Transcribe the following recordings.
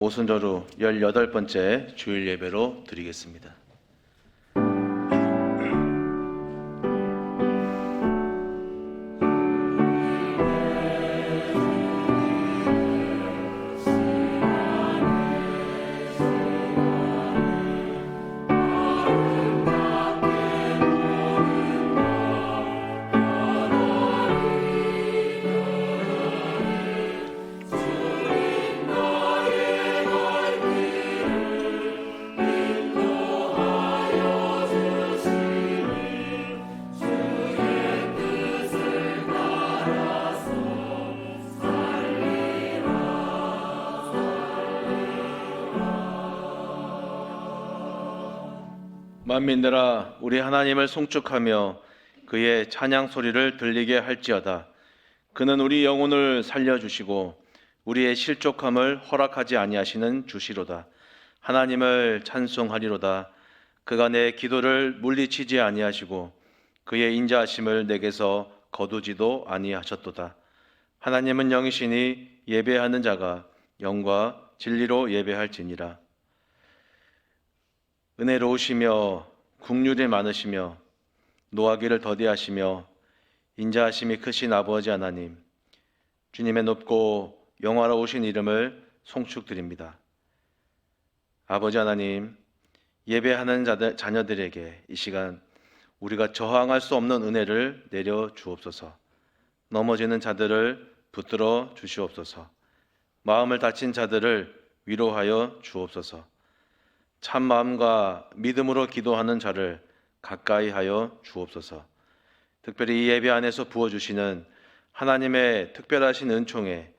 오순절후 18번째 주일 예배로 드리겠습니다. 만민들아, 우리 하나님을 송축하며 그의 찬양 소리를 들리게 할지어다. 그는 우리 영혼을 살려주시고 우리의 실족함을 허락하지 아니하시는 주시로다. 하나님을 찬송하리로다. 그가 내 기도를 물리치지 아니하시고 그의 인자하심을 내게서 거두지도 아니하셨도다. 하나님은 영이시니 예배하는 자가 영과 진리로 예배할지니라. 은혜로우시며 긍휼이 많으시며 노하기를 더디하시며 인자하심이 크신 아버지 하나님, 주님의 높고 영화로우신 이름을 송축드립니다. 아버지 하나님, 예배하는 자녀들에게 이 시간 우리가 저항할 수 없는 은혜를 내려 주옵소서. 넘어지는 자들을 붙들어 주시옵소서. 마음을 다친 자들을 위로하여 주옵소서. 참 마음과 믿음으로 기도하는 자를 가까이 하여 주옵소서. 특별히 이 예배 안에서 부어주시는 하나님의 특별하신 은총에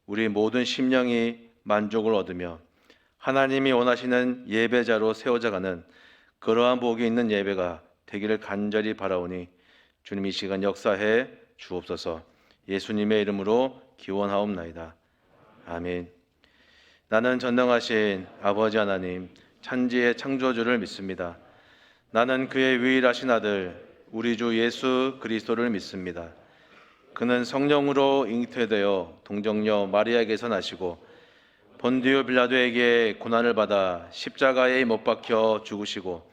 우리 모든 심령이 만족을 얻으며 하나님이 원하시는 예배자로 세워져가는 그러한 복이 있는 예배가 되기를 간절히 바라오니 주님 이 시간 역사해 주옵소서. 예수님의 이름으로 기원하옵나이다. 아멘. 나는 전능하신 아버지 하나님, 찬지의 창조주를 믿습니다. 나는 그의 유일하신 아들 우리 주 예수 그리스도를 믿습니다. 그는 성령으로 잉태되어 동정녀 마리아에게서 나시고 본디오 빌라도에게 고난을 받아 십자가에 못 박혀 죽으시고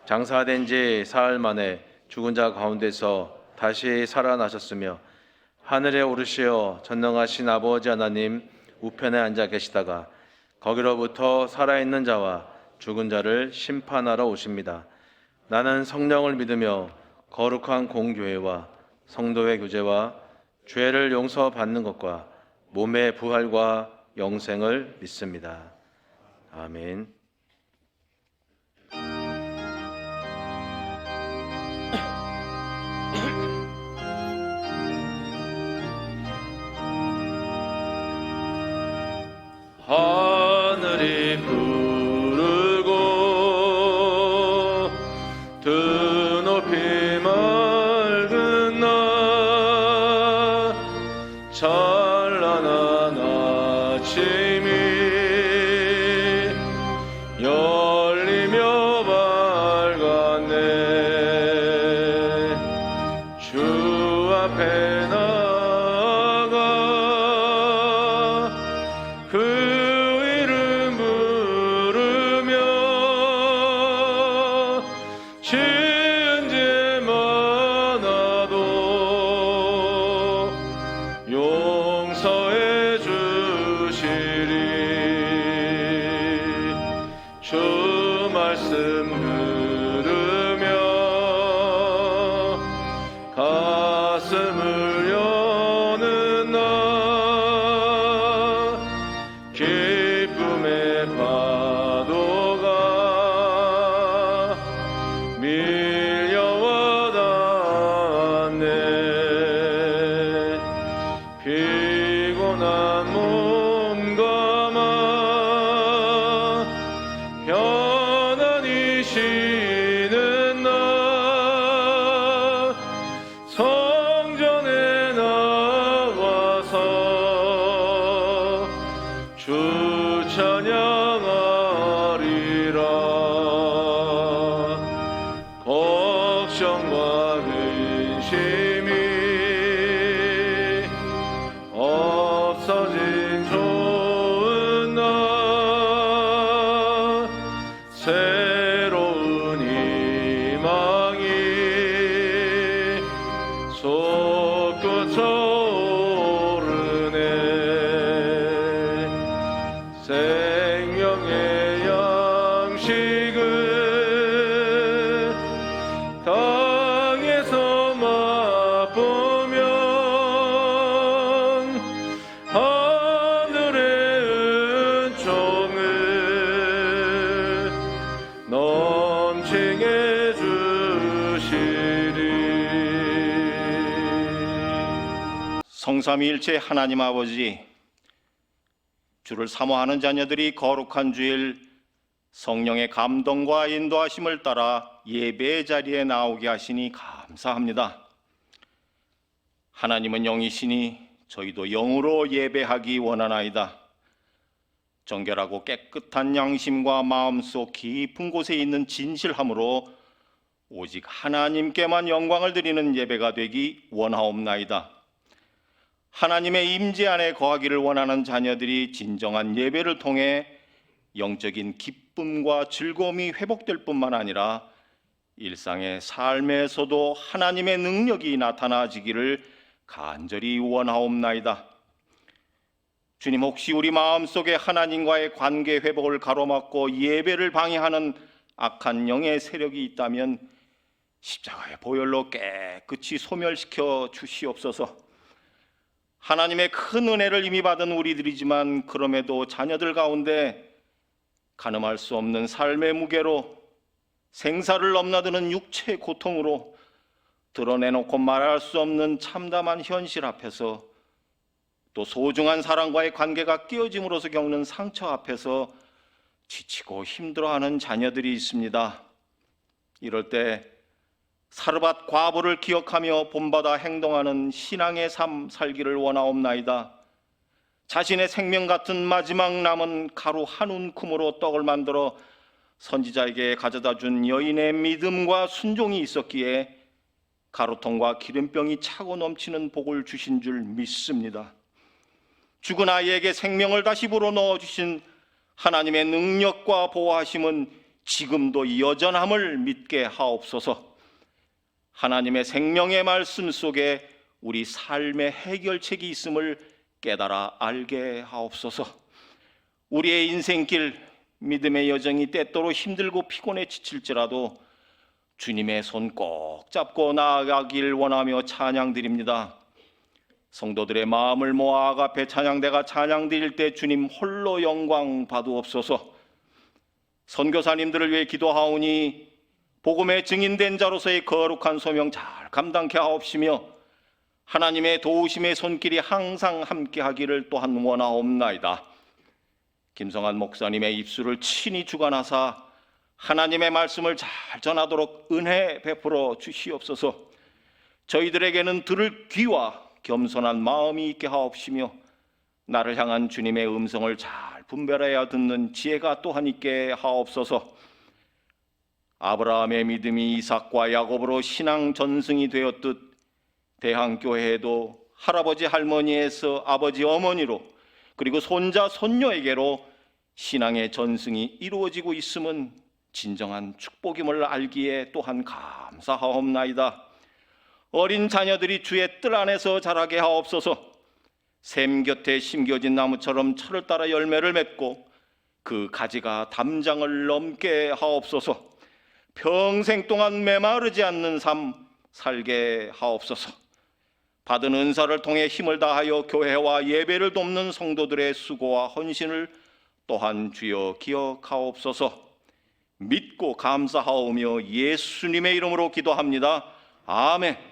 장사된 지 사흘 만에 죽은 자 가운데서 다시 살아나셨으며 하늘에 오르시어 전능하신 아버지 하나님 우편에 앉아 계시다가 거기로부터 살아있는 자와 죽은 자를 심판하러 오십니다. 나는 성령을 믿으며 거룩한 공교회와 성도의 교제와 죄를 용서받는 것과 몸의 부활과 영생을 믿습니다. 아멘. 하늘이 드높이 맑은 날 찬란한 아침이 열리며 밝았네. 주 앞에 나가 그 이름 부르며 지은 죄 많아도 용서해 주시리. 주 말씀 들으며 가슴을 여는 나 기쁨의 파도가 밀려와 닿네. 피곤한 몸과 맘 편안히 쉬는 날 성전에 나와서 주 찬양하리라. 걱정과 근심이 없어진 좋은 날 생명의 양식을 땅에서 맛보면 하늘의 은총을 넘치게 주시리. 성삼위일체 하나님 아버지, 주를 사모하는 자녀들이 거룩한 주일 성령의 감동과 인도하심을 따라 예배의 자리에 나오게 하시니 감사합니다. 하나님은 영이시니 저희도 영으로 예배하기 원하나이다. 정결하고 깨끗한 양심과 마음속 깊은 곳에 있는 진실함으로 오직 하나님께만 영광을 드리는 예배가 되기 원하옵나이다. 하나님의 임재 안에 거하기를 원하는 자녀들이 진정한 예배를 통해 영적인 기쁨과 즐거움이 회복될 뿐만 아니라 일상의 삶에서도 하나님의 능력이 나타나지기를 간절히 원하옵나이다. 주님, 혹시 우리 마음속에 하나님과의 관계 회복을 가로막고 예배를 방해하는 악한 영의 세력이 있다면 십자가의 보혈로 깨끗이 소멸시켜 주시옵소서. 하나님의 큰 은혜를 이미 받은 우리들이지만 그럼에도 자녀들 가운데 가늠할 수 없는 삶의 무게로, 생사를 넘나드는 육체의 고통으로, 드러내놓고 말할 수 없는 참담한 현실 앞에서, 또 소중한 사람과의 관계가 깨어짐으로써 겪는 상처 앞에서 지치고 힘들어하는 자녀들이 있습니다. 이럴 때 사르밧 과부를 기억하며 본받아 행동하는 신앙의 삶 살기를 원하옵나이다. 자신의 생명 같은 마지막 남은 가루 한 움큼으로 떡을 만들어 선지자에게 가져다 준 여인의 믿음과 순종이 있었기에 가루통과 기름병이 차고 넘치는 복을 주신 줄 믿습니다. 죽은 아이에게 생명을 다시 불어넣어 주신 하나님의 능력과 보호하심은 지금도 여전함을 믿게 하옵소서. 하나님의 생명의 말씀 속에 우리 삶의 해결책이 있음을 깨달아 알게 하옵소서. 우리의 인생길, 믿음의 여정이 때때로 힘들고 피곤해 지칠지라도 주님의 손 꼭 잡고 나아가길 원하며 찬양드립니다. 성도들의 마음을 모아 아가페 찬양대가 찬양드릴 때 주님 홀로 영광 받으옵소서. 선교사님들을 위해 기도하오니 복음의 증인된 자로서의 거룩한 소명 잘 감당케 하옵시며 하나님의 도우심의 손길이 항상 함께하기를 또한 원하옵나이다. 김성한 목사님의 입술을 친히 주관하사 하나님의 말씀을 잘 전하도록 은혜 베풀어 주시옵소서. 저희들에게는 들을 귀와 겸손한 마음이 있게 하옵시며 나를 향한 주님의 음성을 잘 분별해야 듣는 지혜가 또한 있게 하옵소서. 아브라함의 믿음이 이삭과 야곱으로 신앙 전승이 되었듯 대한교회에도 할아버지 할머니에서 아버지 어머니로 그리고 손자 손녀에게로 신앙의 전승이 이루어지고 있음은 진정한 축복임을 알기에 또한 감사하옵나이다. 어린 자녀들이 주의 뜰 안에서 자라게 하옵소서. 샘 곁에 심겨진 나무처럼 철을 따라 열매를 맺고 그 가지가 담장을 넘게 하옵소서. 평생 동안 메마르지 않는 삶 살게 하옵소서. 받은 은사를 통해 힘을 다하여 교회와 예배를 돕는 성도들의 수고와 헌신을 또한 주여 기억하옵소서. 믿고 감사하오며 예수님의 이름으로 기도합니다. 아멘.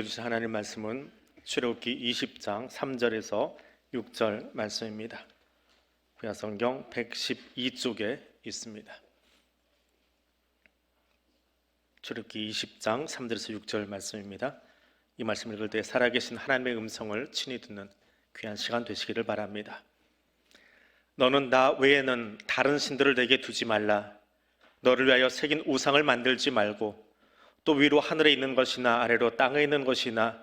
읽어주신 하나님 말씀은 출애굽기 20장 3절에서 6절 말씀입니다. 구약성경 112쪽에 있습니다. 출애굽기 20장 3절에서 6절 말씀입니다. 이 말씀 읽을 때 살아계신 하나님의 음성을 친히 듣는 귀한 시간 되시기를 바랍니다. 너는 나 외에는 다른 신들을 내게 두지 말라. 너를 위하여 새긴 우상을 만들지 말고 또 위로 하늘에 있는 것이나 아래로 땅에 있는 것이나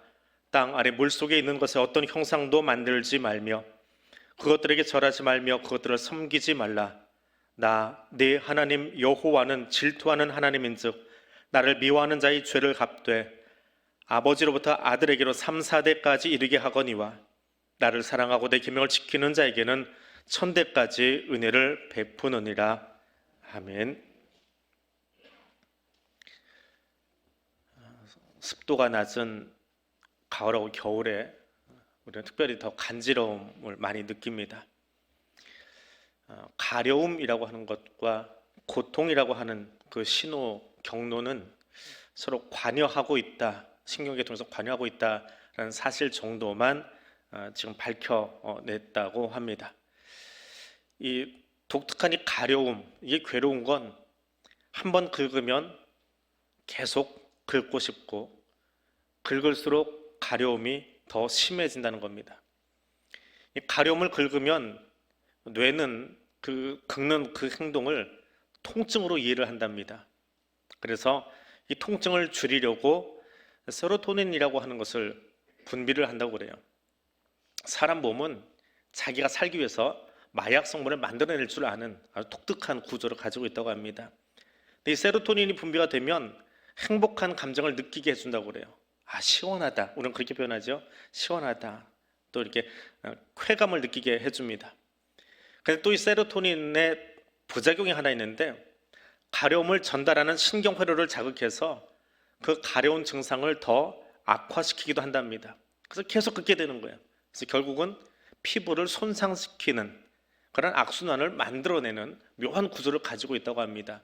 땅 아래 물속에 있는 것에 어떤 형상도 만들지 말며 그것들에게 절하지 말며 그것들을 섬기지 말라. 나 네 하나님 여호와는 질투하는 하나님인즉 나를 미워하는 자의 죄를 갚되 아버지로부터 아들에게로 3, 4대까지 이르게 하거니와 나를 사랑하고 내 계명을 지키는 자에게는 1000대까지 은혜를 베푸느니라. 아멘. 습도가 낮은 가을하고 겨울에 우리는 특별히 더 간지러움을 많이 느낍니다. 가려움이라고 하는 것과 고통이라고 하는 그 신호 경로는 서로 관여하고 있다, 신경계통에서 관여하고 있다라는 사실 정도만 지금 밝혀냈다고 합니다. 이 독특한 이 가려움, 이게 괴로운 건 한 번 긁으면 계속 긁고 싶고 긁을수록 가려움이 더 심해진다는 겁니다. 이 가려움을 긁으면 뇌는 그 긁는 그 행동을 통증으로 이해를 한답니다. 그래서 이 통증을 줄이려고 세로토닌이라고 하는 것을 분비를 한다고 그래요. 사람 몸은 자기가 살기 위해서 마약 성분을 만들어낼 줄 아는 아주 독특한 구조를 가지고 있다고 합니다. 근데 이 세로토닌이 분비가 되면 행복한 감정을 느끼게 해준다고 그래요. 아, 시원하다. 우리는 그렇게 표현하죠. 시원하다. 또 이렇게 쾌감을 느끼게 해줍니다. 근데 또 이 세로토닌의 부작용이 하나 있는데 가려움을 전달하는 신경회로를 자극해서 그 가려운 증상을 더 악화시키기도 한답니다. 그래서 계속 긁게 되는 거예요. 그래서 결국은 피부를 손상시키는 그런 악순환을 만들어내는 묘한 구조를 가지고 있다고 합니다.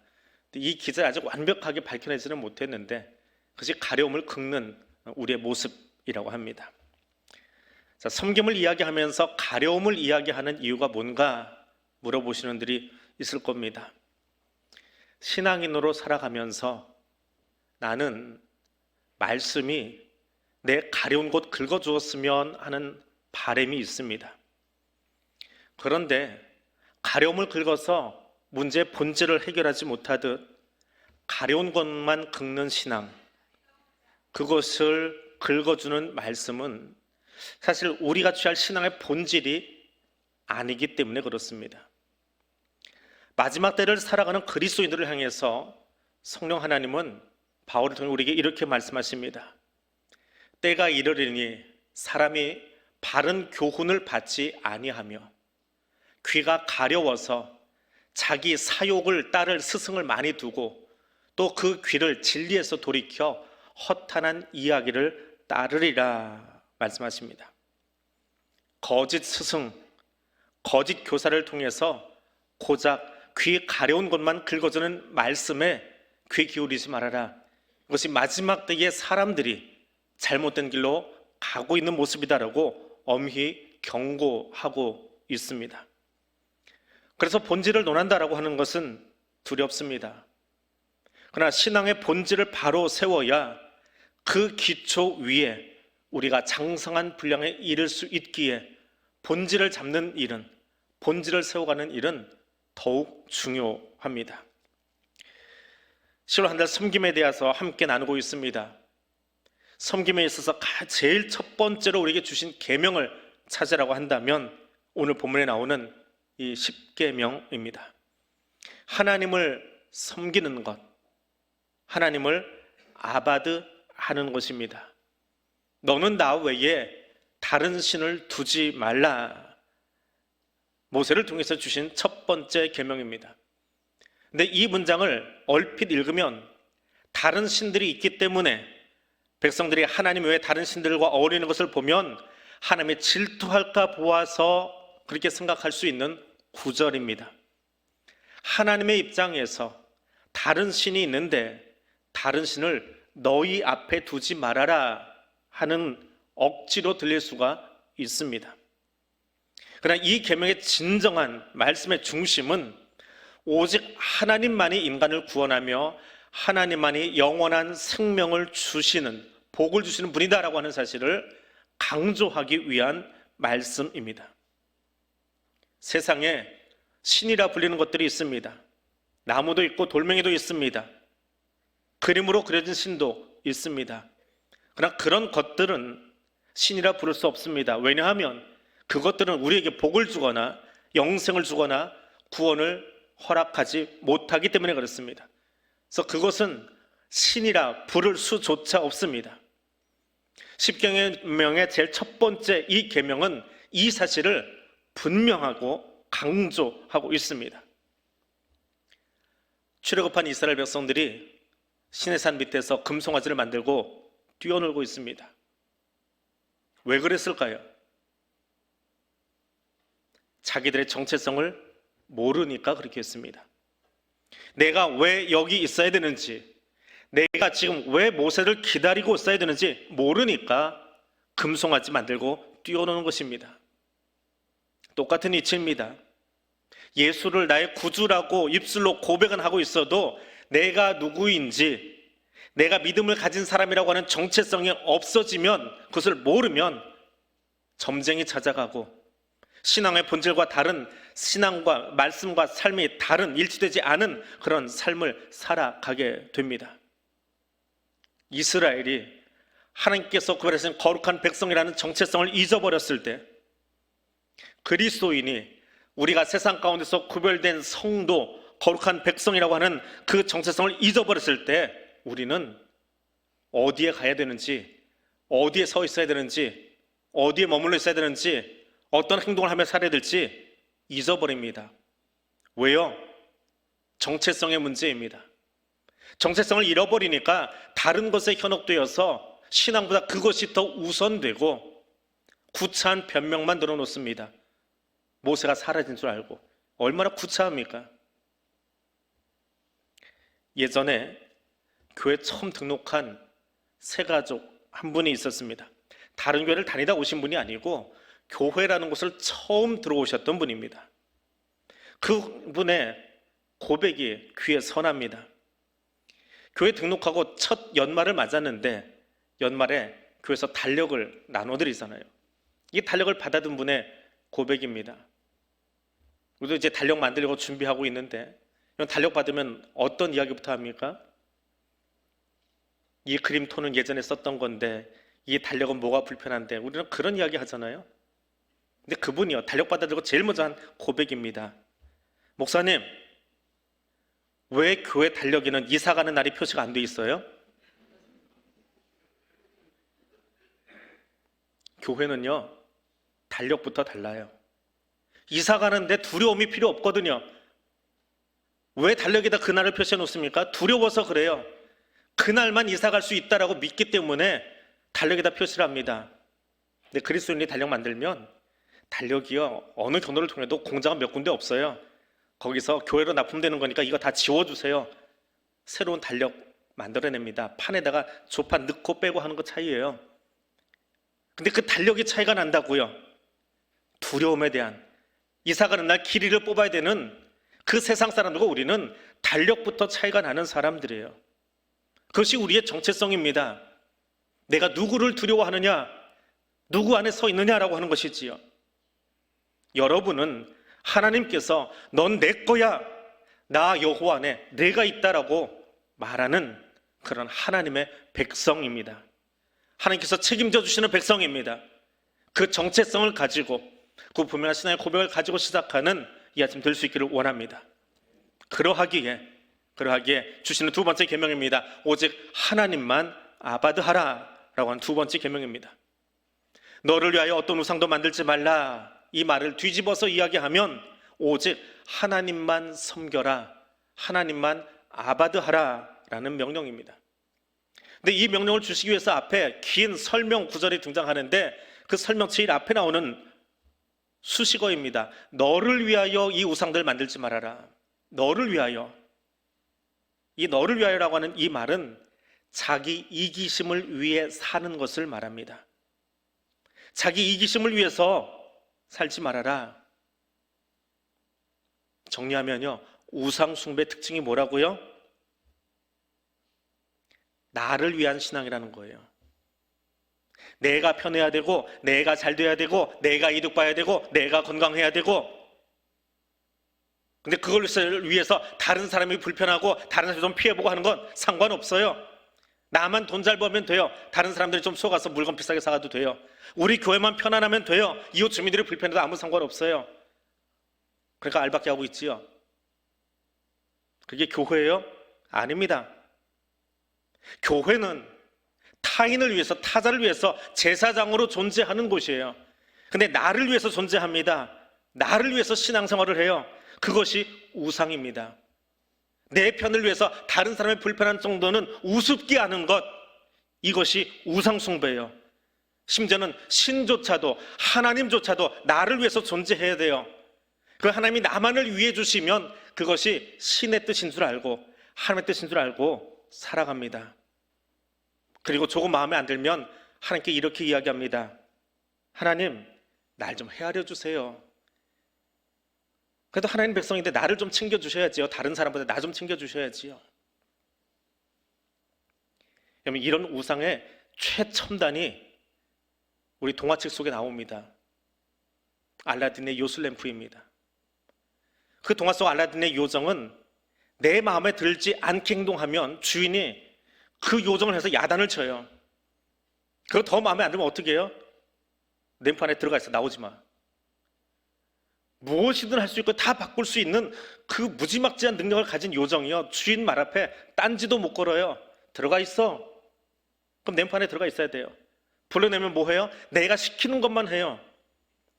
이 기제를 아직 완벽하게 밝혀내지는 못했는데 그것이 가려움을 긁는 우리의 모습이라고 합니다. 자, 섬김을 이야기하면서 가려움을 이야기하는 이유가 뭔가 물어보시는 분들이 있을 겁니다. 신앙인으로 살아가면서 나는 말씀이 내 가려운 곳 긁어주었으면 하는 바람이 있습니다. 그런데 가려움을 긁어서 문제의 본질을 해결하지 못하듯 가려운 것만 긁는 신앙, 그것을 긁어주는 말씀은 사실 우리가 취할 신앙의 본질이 아니기 때문에 그렇습니다. 마지막 때를 살아가는 그리스도인들을 향해서 성령 하나님은 바울을 통해 우리에게 이렇게 말씀하십니다. 때가 이르리니 사람이 바른 교훈을 받지 아니하며 귀가 가려워서 자기 사욕을 따를 스승을 많이 두고 또 그 귀를 진리에서 돌이켜 허탄한 이야기를 따르리라 말씀하십니다. 거짓 스승, 거짓 교사를 통해서 고작 귀 가려운 것만 긁어주는 말씀에 귀 기울이지 말아라. 이것이 마지막 때의 사람들이 잘못된 길로 가고 있는 모습이다라고 엄히 경고하고 있습니다. 그래서 본질을 논한다라고 하는 것은 두렵습니다. 그러나 신앙의 본질을 바로 세워야 그 기초 위에 우리가 장성한 분량에 이를 수 있기에 본질을 잡는 일은, 본질을 세워가는 일은 더욱 중요합니다. 10월 한 달 섬김에 대해서 함께 나누고 있습니다. 섬김에 있어서 제일 첫 번째로 우리에게 주신 계명을 찾으라고 한다면 오늘 본문에 나오는 이 10계명입니다. 하나님을 섬기는 것, 하나님을 아바드 하는 것입니다. 너는 나 외에 다른 신을 두지 말라. 모세를 통해서 주신 첫 번째 계명입니다. 근데 이 문장을 얼핏 읽으면 다른 신들이 있기 때문에 백성들이 하나님 외에 다른 신들과 어울리는 것을 보면 하나님이 질투할까 보아서 그렇게 생각할 수 있는 구절입니다. 하나님의 입장에서 다른 신이 있는데 다른 신을 너희 앞에 두지 말아라 하는 억지로 들릴 수가 있습니다. 그러나 이 계명의 진정한 말씀의 중심은 오직 하나님만이 인간을 구원하며 하나님만이 영원한 생명을 주시는, 복을 주시는 분이다라고 하는 사실을 강조하기 위한 말씀입니다. 세상에 신이라 불리는 것들이 있습니다. 나무도 있고 돌멩이도 있습니다. 그림으로 그려진 신도 있습니다. 그러나 그런 것들은 신이라 부를 수 없습니다. 왜냐하면 그것들은 우리에게 복을 주거나 영생을 주거나 구원을 허락하지 못하기 때문에 그렇습니다. 그래서 그것은 신이라 부를 수조차 없습니다. 십계명의 제일 첫 번째 이 계명은 이 사실을 분명하고 강조하고 있습니다. 출애굽한 이스라엘 백성들이 시내산 밑에서 금송아지를 만들고 뛰어놀고 있습니다. 왜 그랬을까요? 자기들의 정체성을 모르니까 그렇게 했습니다. 내가 왜 여기 있어야 되는지, 내가 지금 왜 모세를 기다리고 있어야 되는지 모르니까 금송아지 만들고 뛰어노는 것입니다. 똑같은 이치입니다. 예수를 나의 구주라고 입술로 고백은 하고 있어도 내가 누구인지, 내가 믿음을 가진 사람이라고 하는 정체성이 없어지면, 그것을 모르면 점쟁이 찾아가고 신앙의 본질과 다른, 신앙과 말씀과 삶이 다른, 일치되지 않은 그런 삶을 살아가게 됩니다. 이스라엘이 하나님께서 구별하신 거룩한 백성이라는 정체성을 잊어버렸을 때, 그리스도인이 우리가 세상 가운데서 구별된 성도, 거룩한 백성이라고 하는 그 정체성을 잊어버렸을 때 우리는 어디에 가야 되는지, 어디에 서 있어야 되는지, 어디에 머물러 있어야 되는지, 어떤 행동을 하며 살아야 될지 잊어버립니다. 왜요? 정체성의 문제입니다. 정체성을 잃어버리니까 다른 것에 현혹되어서 신앙보다 그것이 더 우선되고 구차한 변명만 늘어놓습니다. 모세가 사라진 줄 알고. 얼마나 구차합니까? 예전에 교회 처음 등록한 새가족 한 분이 있었습니다. 다른 교회를 다니다 오신 분이 아니고 교회라는 곳을 처음 들어오셨던 분입니다. 그분의 고백이 귀에 선합니다. 교회 등록하고 첫 연말을 맞았는데 연말에 교회에서 달력을 나눠드리잖아요. 이 달력을 받아든 분의 고백입니다. 우리도 이제 달력 만들려고 준비하고 있는데 달력 받으면 어떤 이야기부터 합니까? 이 그림토는 예전에 썼던 건데 이 달력은 뭐가 불편한데, 우리는 그런 이야기 하잖아요. 근데 그분이요, 달력 받아들고 제일 먼저 한 고백입니다. 목사님, 왜 교회 달력에는 이사 가는 날이 표시가 안 돼 있어요? 교회는요, 달력부터 달라요. 이사 가는데 두려움이 필요 없거든요. 왜 달력에다 그날을 표시해 놓습니까? 두려워서 그래요. 그날만 이사 갈 수 있다라고 믿기 때문에 달력에다 표시를 합니다. 근데 그리스도인이 달력 만들면 달력이요, 어느 경로를 통해도 공장은 몇 군데 없어요. 거기서 교회로 납품되는 거니까 이거 다 지워주세요. 새로운 달력 만들어냅니다. 판에다가 조판 넣고 빼고 하는 거 차이예요. 근데 그 달력이 차이가 난다고요. 두려움에 대한, 이사 가는 날 길이를 뽑아야 되는 그 세상 사람들과 우리는 달력부터 차이가 나는 사람들이에요. 그것이 우리의 정체성입니다. 내가 누구를 두려워하느냐, 누구 안에 서 있느냐라고 하는 것이지요. 여러분은 하나님께서 넌 내 거야, 나 여호와 안에 내가 있다라고 말하는 그런 하나님의 백성입니다. 하나님께서 책임져 주시는 백성입니다. 그 정체성을 가지고, 그 분명한 신앙의 고백을 가지고 시작하는 이 아침 될 수 있기를 원합니다. 그러하기에 주시는 두 번째 계명입니다. 오직 하나님만 아바드하라 라고 하는 두 번째 계명입니다. 너를 위하여 어떤 우상도 만들지 말라, 이 말을 뒤집어서 이야기하면 오직 하나님만 섬겨라, 하나님만 아바드하라 라는 명령입니다. 근데 이 명령을 주시기 위해서 앞에 긴 설명 구절이 등장하는데 그 설명 제일 앞에 나오는 수식어입니다. 너를 위하여 이 우상들 만들지 말아라. 너를 위하여. 이 너를 위하여라고 하는 이 말은 자기 이기심을 위해 사는 것을 말합니다. 자기 이기심을 위해서 살지 말아라. 정리하면요, 우상 숭배 특징이 뭐라고요? 나를 위한 신앙이라는 거예요. 내가 편해야 되고, 내가 잘 돼야 되고, 내가 이득 봐야 되고, 내가 건강해야 되고. 근데 그걸 위해서 다른 사람이 불편하고 다른 사람이 좀 피해보고 하는 건 상관없어요. 나만 돈 잘 벌면 돼요. 다른 사람들이 좀 속아서 물건 비싸게 사가도 돼요. 우리 교회만 편안하면 돼요. 이웃 주민들이 불편해도 아무 상관없어요. 그러니까 알밖에 하고 있지요. 그게 교회예요? 아닙니다. 교회는 타인을 위해서, 타자를 위해서 제사장으로 존재하는 곳이에요. 근데 나를 위해서 존재합니다. 나를 위해서 신앙생활을 해요. 그것이 우상입니다. 내 편을 위해서 다른 사람의 불편한 정도는 우습게 하는 것, 이것이 우상숭배예요. 심지어는 신조차도, 하나님조차도 나를 위해서 존재해야 돼요. 그 하나님이 나만을 위해 주시면 그것이 신의 뜻인 줄 알고, 하나님의 뜻인 줄 알고 살아갑니다. 그리고 조금 마음에 안 들면 하나님께 이렇게 이야기합니다. 하나님, 날 좀 헤아려 주세요. 그래도 하나님 백성인데 나를 좀 챙겨주셔야지요. 다른 사람보다 나 좀 챙겨주셔야지요. 여러분, 이런 우상의 최첨단이 우리 동화책 속에 나옵니다. 알라딘의 요술램프입니다. 그 동화 속 알라딘의 요정은 내 마음에 들지 않게 행동하면 주인이 그 요정을 해서 야단을 쳐요. 그거 더 마음에 안 들면 어떻게 해요? 램프 안에 들어가 있어, 나오지 마. 무엇이든 할 수 있고 다 바꿀 수 있는 그 무지막지한 능력을 가진 요정이요, 주인 말 앞에 딴지도 못 걸어요. 들어가 있어. 그럼 램프 안에 들어가 있어야 돼요. 불러내면 뭐 해요? 내가 시키는 것만 해요.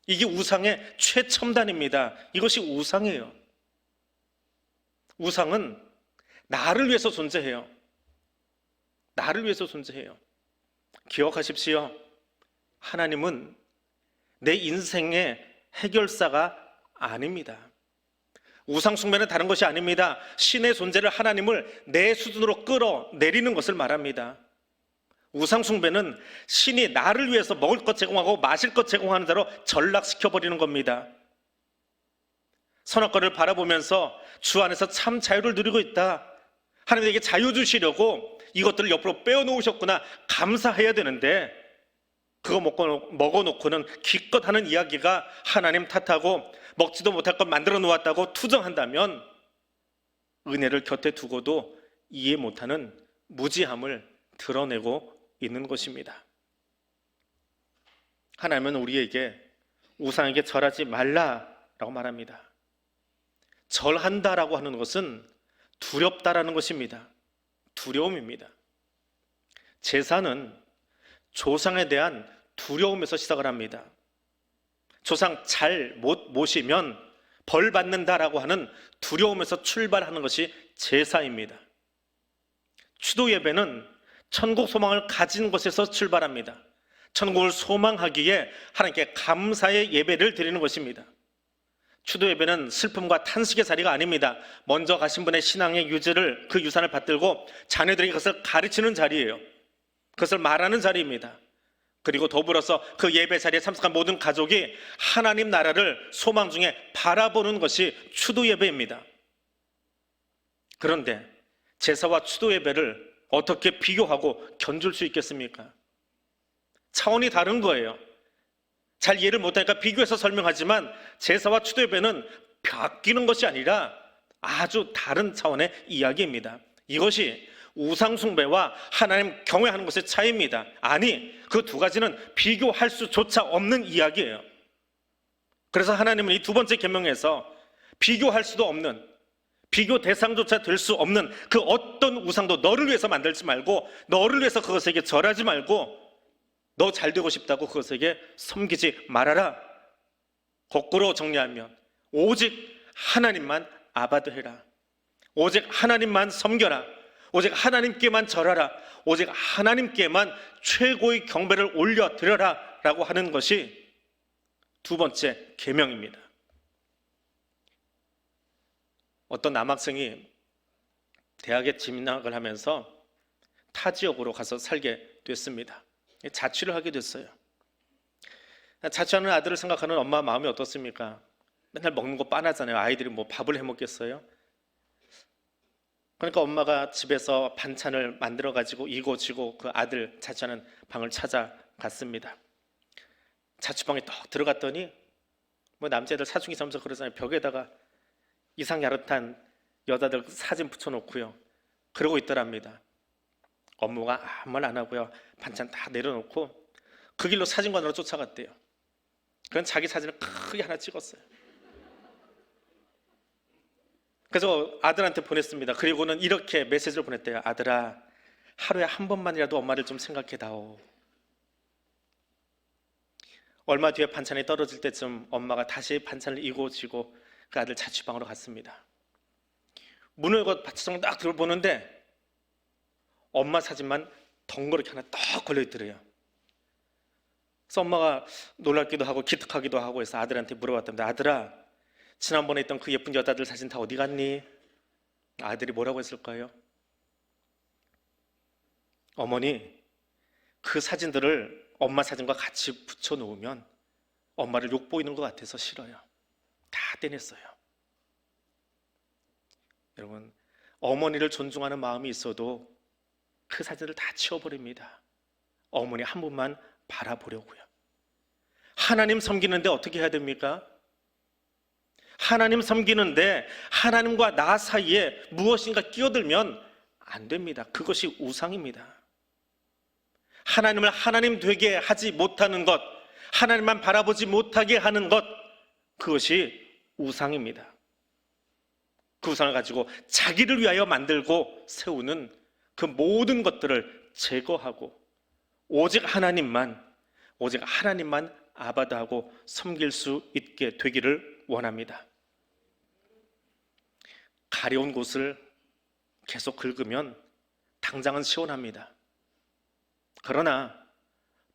이게 우상의 최첨단입니다. 이것이 우상이에요. 우상은 나를 위해서 존재해요. 나를 위해서 존재해요. 기억하십시오. 하나님은 내 인생의 해결사가 아닙니다. 우상숭배는 다른 것이 아닙니다. 신의 존재를, 하나님을 내 수준으로 끌어내리는 것을 말합니다. 우상숭배는 신이 나를 위해서 먹을 것 제공하고 마실 것 제공하는 대로 전락시켜버리는 겁니다. 선악과를 바라보면서 주 안에서 참 자유를 누리고 있다, 하나님 내게 자유 주시려고 이것들을 옆으로 빼어놓으셨구나, 감사해야 되는데 그거 먹어놓고는 기껏 하는 이야기가 하나님 탓하고 먹지도 못할 것 만들어 놓았다고 투정한다면 은혜를 곁에 두고도 이해 못하는 무지함을 드러내고 있는 것입니다. 하나님은 우리에게 우상에게 절하지 말라라고 말합니다. 절한다라고 하는 것은 두렵다라는 것입니다. 두려움입니다. 제사는 조상에 대한 두려움에서 시작을 합니다. 조상 잘 못 모시면 벌 받는다라고 하는 두려움에서 출발하는 것이 제사입니다. 추도 예배는 천국 소망을 가진 것에서 출발합니다. 천국을 소망하기에 하나님께 감사의 예배를 드리는 것입니다. 추도 예배는 슬픔과 탄식의 자리가 아닙니다. 먼저 가신 분의 신앙의 유지를, 그 유산을 받들고 자녀들에게 그것을 가르치는 자리예요. 그것을 말하는 자리입니다. 그리고 더불어서 그 예배 자리에 참석한 모든 가족이 하나님 나라를 소망 중에 바라보는 것이 추도 예배입니다. 그런데 제사와 추도 예배를 어떻게 비교하고 견줄 수 있겠습니까? 차원이 다른 거예요. 잘 이해를 못하니까 비교해서 설명하지만 제사와 추도 예배는 바뀌는 것이 아니라 아주 다른 차원의 이야기입니다. 이것이 우상숭배와 하나님 경외하는 것의 차이입니다. 아니, 그 두 가지는 비교할 수조차 없는 이야기예요. 그래서 하나님은 이 두 번째 계명에서 비교할 수도 없는, 비교 대상조차 될 수 없는 그 어떤 우상도 너를 위해서 만들지 말고, 너를 위해서 그것에게 절하지 말고, 너 잘 되고 싶다고 그것에게 섬기지 말아라. 거꾸로 정리하면 오직 하나님만 아바드해라. 오직 하나님만 섬겨라. 오직 하나님께만 절하라. 오직 하나님께만 최고의 경배를 올려드려라 라고 하는 것이 두 번째 계명입니다. 어떤 남학생이 대학에 진학을 하면서 타 지역으로 가서 살게 됐습니다. 자취를 하게 됐어요. 자취하는 아들을 생각하는 엄마 마음이 어떻습니까? 맨날 먹는 거 빤하잖아요. 아이들이 뭐 밥을 해 먹겠어요? 그러니까 엄마가 집에서 반찬을 만들어 가지고 이고지고 그 아들 자취하는 방을 찾아갔습니다. 자취방에 딱 들어갔더니 뭐 남자애들 사춘기 삼면서 그러잖아요. 벽에다가 이상 야릇한 여자들 사진 붙여놓고요. 그러고 있더랍니다. 업무가 아무 말 안 하고요. 반찬 다 내려놓고 그 길로 사진관으로 쫓아갔대요. 그건 자기 사진을 크게 하나 찍었어요. 그래서 아들한테 보냈습니다. 그리고는 이렇게 메시지를 보냈대요. 아들아, 하루에 한 번만이라도 엄마를 좀 생각해다오. 얼마 뒤에 반찬이 떨어질 때쯤 엄마가 다시 반찬을 이고지고 그 아들 자취방으로 갔습니다. 문을 바짝 딱 들어보는데 엄마 사진만 덩그렇게 하나 딱 걸려있더래요. 그래서 엄마가 놀랍기도 하고 기특하기도 하고 해서 아들한테 물어봤답니다. 아들아, 지난번에 있던 그 예쁜 여자들 사진 다 어디 갔니? 아들이 뭐라고 했을까요? 어머니, 그 사진들을 엄마 사진과 같이 붙여놓으면 엄마를 욕보이는 것 같아서 싫어요. 다 떼냈어요. 여러분, 어머니를 존중하는 마음이 있어도 그 사진을 다 치워버립니다. 어머니 한 분만 바라보려고요. 하나님 섬기는데 어떻게 해야 됩니까? 하나님 섬기는데 하나님과 나 사이에 무엇인가 끼어들면 안 됩니다. 그것이 우상입니다. 하나님을 하나님 되게 하지 못하는 것, 하나님만 바라보지 못하게 하는 것, 그것이 우상입니다. 그 우상을 가지고 자기를 위하여 만들고 세우는 그 모든 것들을 제거하고 오직 하나님만 아바다하고 섬길 수 있게 되기를 원합니다. 가려운 곳을 계속 긁으면 당장은 시원합니다. 그러나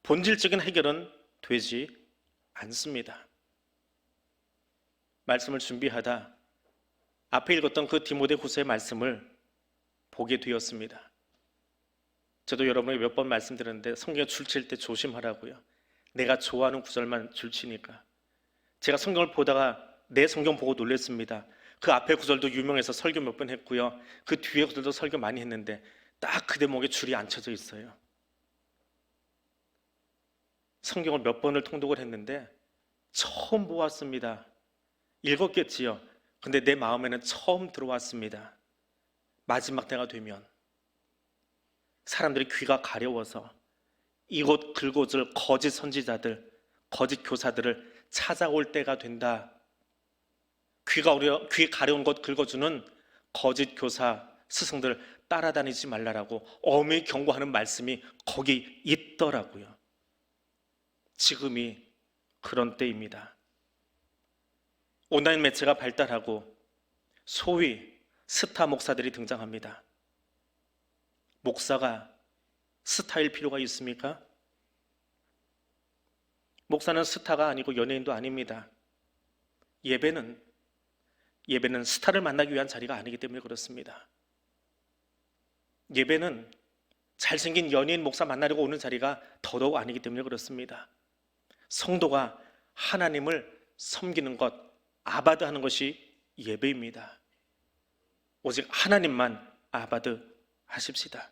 본질적인 해결은 되지 않습니다. 말씀을 준비하다 앞에 읽었던 그 디모데후서의 말씀을 보게 되었습니다. 저도 여러분에게 몇 번 말씀드렸는데 성경 줄칠 때 조심하라고요. 내가 좋아하는 구절만 줄치니까. 제가 성경을 보다가 내 성경 보고 놀랐습니다. 그 앞에 구절도 유명해서 설교 몇 번 했고요. 그 뒤에 구절도 설교 많이 했는데 딱 그 대목에 줄이 안 쳐져 있어요. 성경을 몇 번을 통독을 했는데 처음 보았습니다. 읽었겠지요. 근데 내 마음에는 처음 들어왔습니다. 마지막 때가 되면 사람들이 귀가 가려워서 이곳 긁어줄 거짓 선지자들, 거짓 교사들을 찾아올 때가 된다. 귀 가려운 것 긁어주는 거짓 교사 스승들 따라다니지 말라라고 엄히 경고하는 말씀이 거기 있더라고요. 지금이 그런 때입니다. 온라인 매체가 발달하고 소위 스타 목사들이 등장합니다. 목사가 스타일 필요가 있습니까? 목사는 스타가 아니고 연예인도 아닙니다. 예배는 스타를 만나기 위한 자리가 아니기 때문에 그렇습니다. 예배는 잘생긴 연예인 목사 만나려고 오는 자리가 더더욱 아니기 때문에 그렇습니다. 성도가 하나님을 섬기는 것, 아바드하는 것이 예배입니다. 오직 하나님만 아바드 하십시다.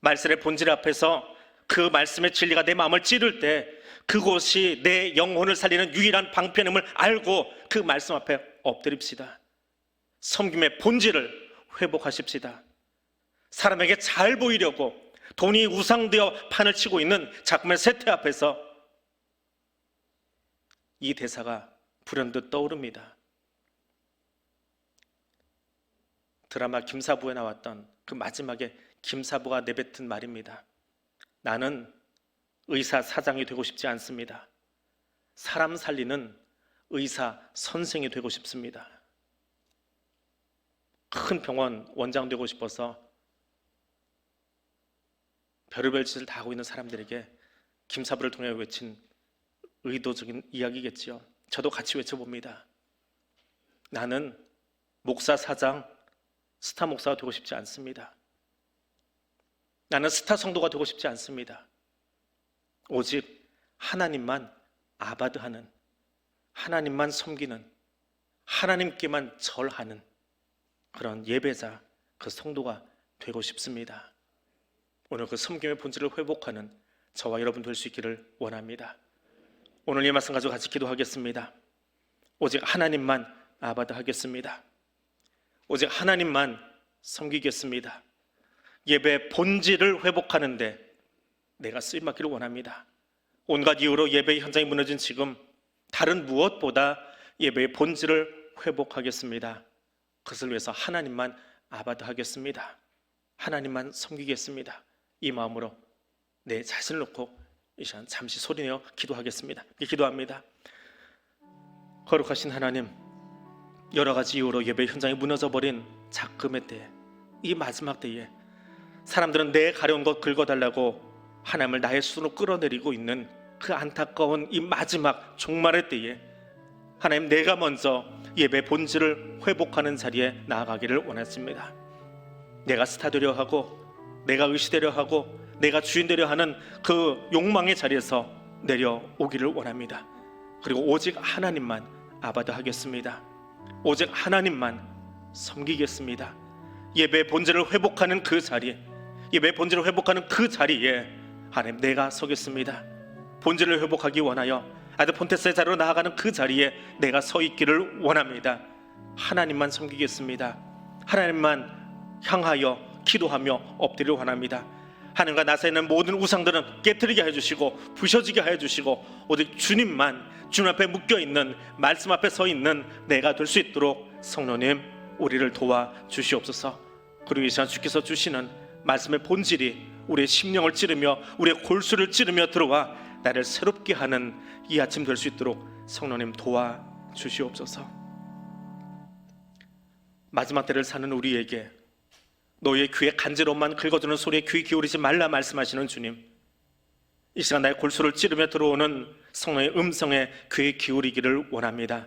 말씀의 본질 앞에서 그 말씀의 진리가 내 마음을 찌를 때 그곳이 내 영혼을 살리는 유일한 방편임을 알고 그 말씀 앞에 엎드립시다. 섬김의 본질을 회복하십시다. 사람에게 잘 보이려고 돈이 우상되어 판을 치고 있는 작품의 세태 앞에서 이 대사가 불현듯 떠오릅니다. 드라마 김사부에 나왔던 그 마지막에 김사부가 내뱉은 말입니다. 나는 의사 사장이 되고 싶지 않습니다. 사람 살리는 의사 선생이 되고 싶습니다. 큰 병원 원장 되고 싶어서 별의별 짓을 다 하고 있는 사람들에게 김사부를 통해 외친 의도적인 이야기겠지요. 저도 같이 외쳐봅니다. 나는 목사 사장, 스타 목사가 되고 싶지 않습니다. 나는 스타 성도가 되고 싶지 않습니다. 오직 하나님만 아바드하는, 하나님만 섬기는, 하나님께만 절하는 그런 예배자, 그 성도가 되고 싶습니다. 오늘 그 섬김의 본질을 회복하는 저와 여러분 될 수 있기를 원합니다. 오늘 이 말씀 가지고 같이 기도하겠습니다. 오직 하나님만 아바드하겠습니다. 오직 하나님만 섬기겠습니다. 예배 본질을 회복하는데 내가 쓰임받기를 원합니다. 온갖 이유로 예배 현장이 무너진 지금 다른 무엇보다 예배의 본질을 회복하겠습니다. 그것을 위해서 하나님만 아바드하겠습니다. 하나님만 섬기겠습니다. 이 마음으로 내 자신을 놓고 이 시간 잠시 소리내어 기도하겠습니다. 기도합니다. 거룩하신 하나님, 여러 가지 이유로 예배 현장이 무너져버린 작금의 때에, 이 마지막 때에 사람들은 내 가려운 것 긁어달라고 하나님을 나의 수로 끌어내리고 있는 그 안타까운 이 마지막 종말의 때에 하나님, 내가 먼저 예배 본질을 회복하는 자리에 나아가기를 원했습니다. 내가 스타 되려 하고, 내가 의시되려 하고, 내가 주인 되려 하는 그 욕망의 자리에서 내려오기를 원합니다. 그리고 오직 하나님만 아바드하겠습니다. 오직 하나님만 섬기겠습니다. 예배의 본질을 회복하는 그 자리에, 예배의 본질을 회복하는 그 자리에 하나님, 내가 서겠습니다. 본질을 회복하기 원하여 아들 폰테스의 자리로 나아가는 그 자리에 내가 서 있기를 원합니다. 하나님만 섬기겠습니다. 하나님만 향하여 기도하며 엎드리려 원합니다. 하나님과 나서 있는 모든 우상들은 깨트리게 해주시고 부셔지게 해주시고 오직 주님만, 주님 앞에 묶여있는 말씀 앞에 서 있는 내가 될 수 있도록 성령님, 우리를 도와주시옵소서. 그리고 이 시간 주께서 주시는 말씀의 본질이 우리의 심령을 찌르며 우리의 골수를 찌르며 들어와 나를 새롭게 하는 이 아침 될 수 있도록 성령님 도와주시옵소서. 마지막 때를 사는 우리에게 너의 귀에 간지러움만 긁어주는 소리에 귀 기울이지 말라 말씀하시는 주님, 이 시간 나의 골수를 찌르며 들어오는 성령의 음성에 귀에 기울이기를 원합니다.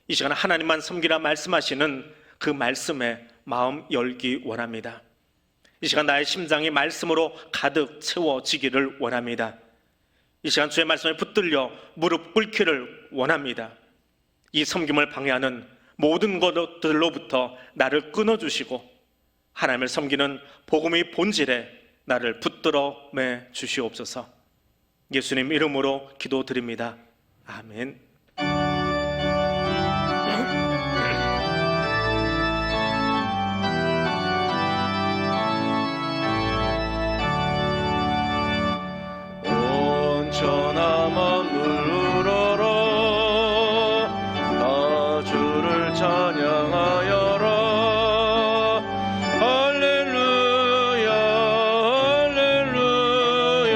이 시간 하나님만 섬기라 말씀하시는 그 말씀에 마음 열기 원합니다. 이 시간 나의 심장이 말씀으로 가득 채워지기를 원합니다. 이 시간 주의 말씀에 붙들려 무릎 꿇기를 원합니다. 이 섬김을 방해하는 모든 것들로부터 나를 끊어주시고 하나님을 섬기는 복음의 본질에 나를 붙들어 매 주시옵소서. 예수님 이름으로 기도드립니다. 아멘. 온천한 만물 우러러 나 주를 찬양하여라. 할렐루야 할렐루야.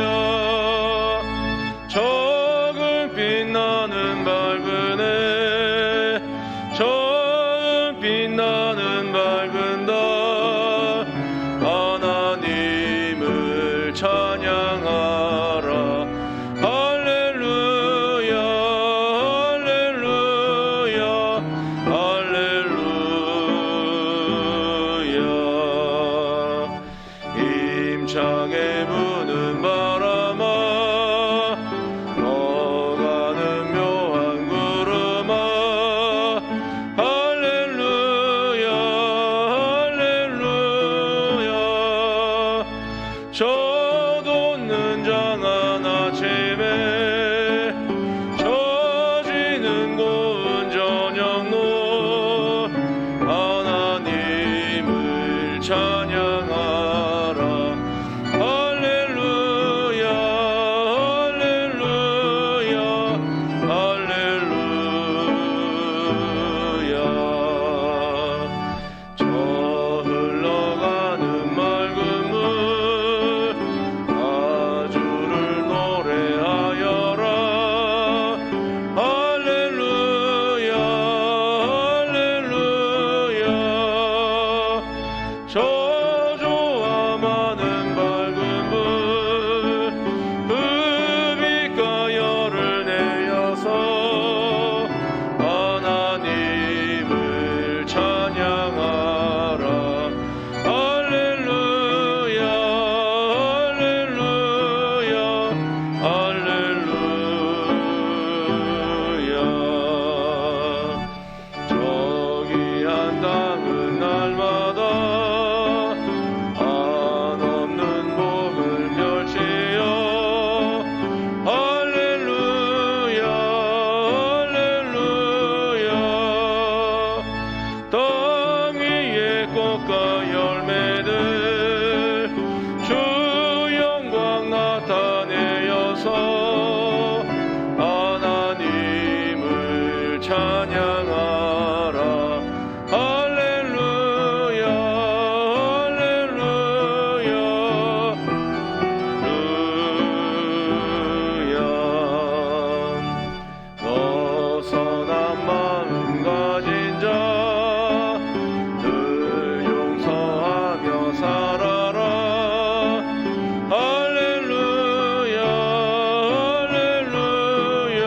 적은 빛나는 밝은 해, 적은 빛나는 밝은 달, 하나님을 찬양하라. 할렐루야 할렐루야 할렐루야. frukt과 열매들 주 영광 나타내어서 하나님을 찬양하라. 할렐루야 할렐루야 할렐루야. 너 선한 마음 가진 자 늘 용서하며 살아라. 할렐루야 할렐루야.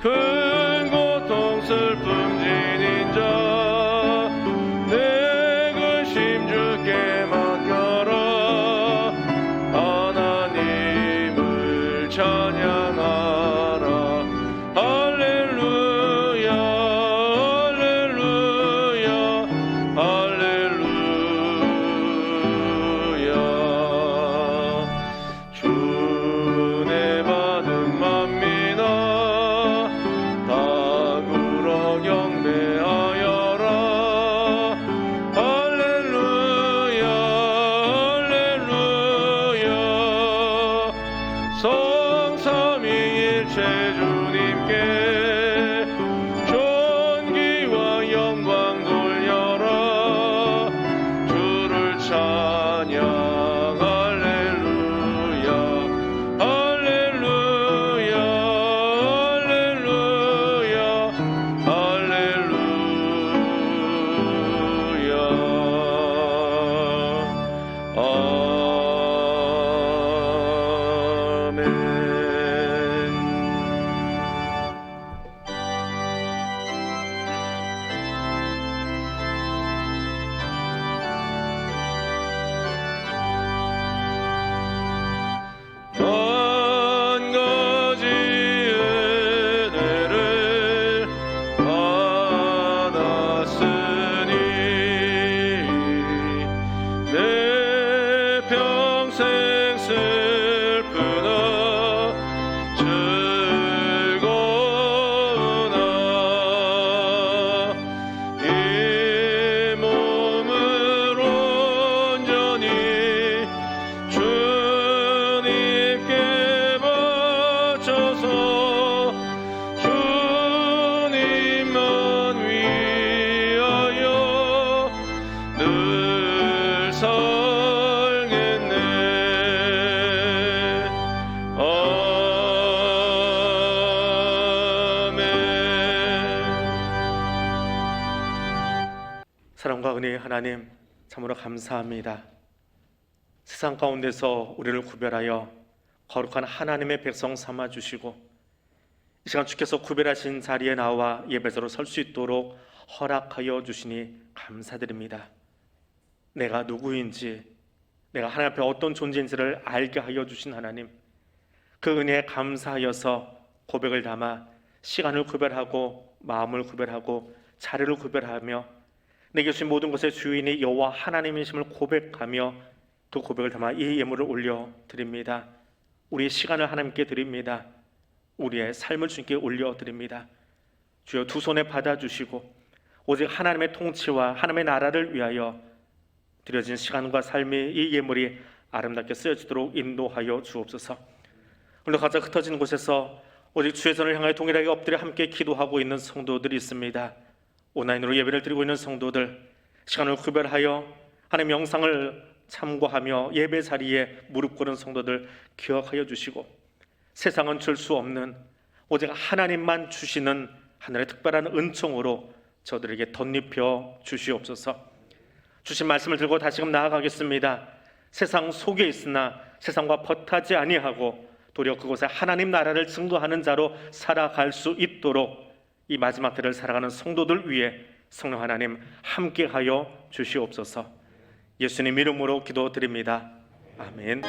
큰 고통 슬픔 지닌 자 내 근심 주께 맡겨라. 하나님을 찬양하라. 할렐루야 할렐루야 할렐루야. 주 은혜 받은 만민아 다 굴어 경배하여라. 할렐루야 할렐루야. 성삼위일체 주님께 존귀와 영광 돌려라. 주를 찬양. 할렐루야 할렐루야 할렐루야 할렐루야. 한 가지 은혜를 받았으니 내 평생 슬프나 즐거우나 이 몸을 온전히 주님께 바쳐서 주님만 위하여 늘 살겠네. 아멘. 사랑과 은혜의 하나님, 참으로 감사합니다. 세상 가운데서 우리를 구별하여 거룩한 하나님의 백성 삼아 주시고 이 시간 주께서 구별하신 자리에 나와 예배자로 설 수 있도록 허락하여 주시니 감사드립니다. 내가 누구인지, 내가 하나님 앞에 어떤 존재인지를 알게 하여 주신 하나님, 그 은혜에 감사하여서 고백을 담아 시간을 구별하고 마음을 구별하고 자리를 구별하며 내게 주신 모든 것의 주인이 여호와 하나님이심을 고백하며 그 고백을 담아 이 예물을 올려드립니다. 우리의 시간을 하나님께 드립니다. 우리의 삶을 주님께 올려드립니다. 주여 두 손에 받아주시고 오직 하나님의 통치와 하나님의 나라를 위하여 드려진 시간과 삶이 이 예물이 아름답게 쓰여지도록 인도하여 주옵소서. 오늘 가장 흩어진 곳에서 오직 주의 전을 향하여 동일하게 엎드려 함께 기도하고 있는 성도들이 있습니다. 온라인으로 예배를 드리고 있는 성도들, 시간을 구별하여 하나님 영상을 참고하며 예배 자리에 무릎 꿇은 성도들 기억하여 주시고, 세상은 줄 수 없는 오직 하나님만 주시는 하늘의 특별한 은총으로 저들에게 덧입혀 주시옵소서. 주신 말씀을 들고 다시금 나아가겠습니다. 세상 속에 있으나 세상과 벗하지 아니하고 도리어 그곳에 하나님 나라를 증거하는 자로 살아갈 수 있도록 이 마지막 때를 살아가는 성도들 위해 성령 하나님 함께하여 주시옵소서. 예수님 이름으로 기도드립니다. 아멘.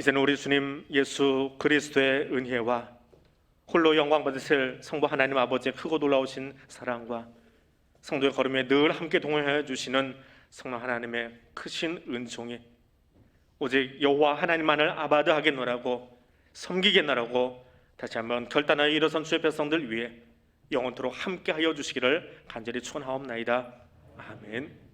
이제는 우리 주님 예수 그리스도의 은혜와 홀로 영광 받으실 성부 하나님 아버지의 크고 놀라우신 사랑과 성도의 걸음에 늘 함께 동행하여 주시는 성령 하나님의 크신 은총이 오직 여호와 하나님만을 아바드하겠노라고 섬기겠노라고 다시 한번 결단하여 일어선 주의 백성들 위해 영원토록 함께하여 주시기를 간절히 축원하옵나이다. 아멘.